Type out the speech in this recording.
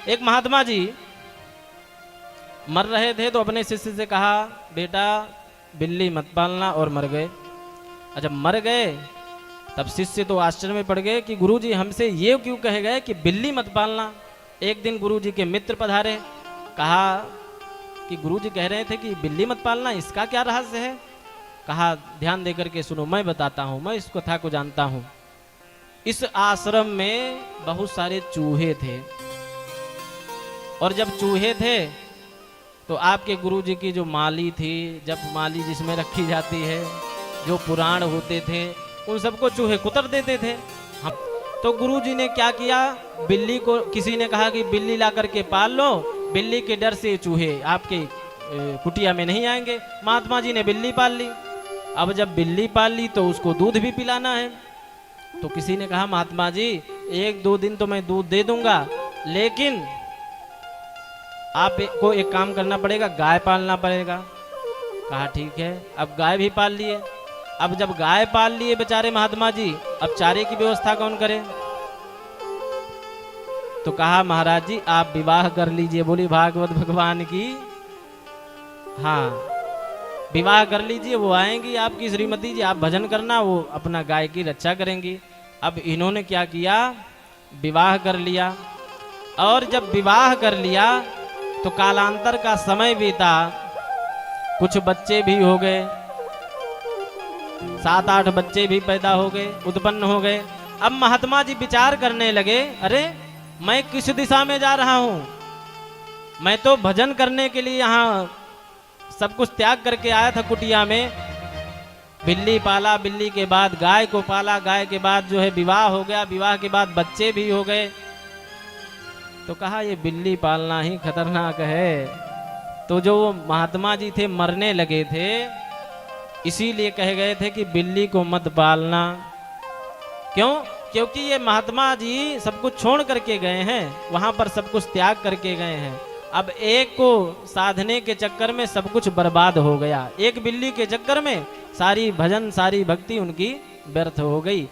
एक महात्मा जी मर रहे थे तो अपने शिष्य से कहा, बेटा बिल्ली मत पालना, और मर गए। जब मर गए तब शिष्य तो आश्चर्य में पड़ गए कि गुरुजी हमसे ये क्यों कहे गए कि बिल्ली मत पालना। एक दिन गुरुजी के मित्र पधारे, कहा कि गुरुजी कह रहे थे कि बिल्ली मत पालना, इसका क्या रहस्य है। कहा ध्यान देकर के सुनो, मैं बताता हूँ, मैं इस कथा को जानता हूँ। इस आश्रम में बहुत सारे चूहे थे, और जब चूहे थे तो आपके गुरुजी की जो माली थी, जब माली जिसमें रखी जाती है, जो पुराण होते थे, उन सबको चूहे कुतर देते थे। हम तो गुरुजी ने क्या किया, बिल्ली को किसी ने कहा कि बिल्ली ला करके पाल लो, बिल्ली के डर से चूहे आपके कुटिया में नहीं आएंगे। महात्मा जी ने बिल्ली पाल ली। अब जब बिल्ली पाल ली तो उसको दूध भी पिलाना है। तो किसी ने कहा महात्मा जी 1-2 दिन तो मैं दूध दे दूंगा, लेकिन आपको एक काम करना पड़ेगा, गाय पालना पड़ेगा। कहा ठीक है। अब गाय भी पाल लिए। अब जब गाय पाल लिए बेचारे महात्मा जी, अब चारे की व्यवस्था कौन करे। तो कहा महाराज जी आप विवाह कर लीजिए। बोली भागवत भगवान की। हाँ, विवाह कर लीजिए, वो आएंगी आपकी श्रीमती जी, आप भजन करना, वो अपना गाय की रक्षा करेंगी। अब इन्होंने क्या किया, विवाह कर लिया। और जब विवाह कर लिया तो कालांतर का समय बीता, कुछ बच्चे भी हो गए, 7-8 बच्चे भी पैदा हो गए, उत्पन्न हो गए। अब महात्मा जी विचार करने लगे, अरे मैं किस दिशा में जा रहा हूं, मैं तो भजन करने के लिए यहाँ सब कुछ त्याग करके आया था कुटिया में। बिल्ली पाला, बिल्ली के बाद गाय को पाला, गाय के बाद जो है विवाह हो गया, विवाह के बाद बच्चे भी हो गए। तो कहा ये बिल्ली पालना ही खतरनाक है। तो जो वो महात्मा जी थे मरने लगे थे, इसीलिए कहे गए थे कि बिल्ली को मत पालना। क्यों? क्योंकि ये महात्मा जी सब कुछ छोड़ करके गए हैं, वहां पर सब कुछ त्याग करके गए हैं। अब एक को साधने के चक्कर में सब कुछ बर्बाद हो गया, एक बिल्ली के चक्कर में सारी भजन सारी भक्ति उनकी व्यर्थ हो गई।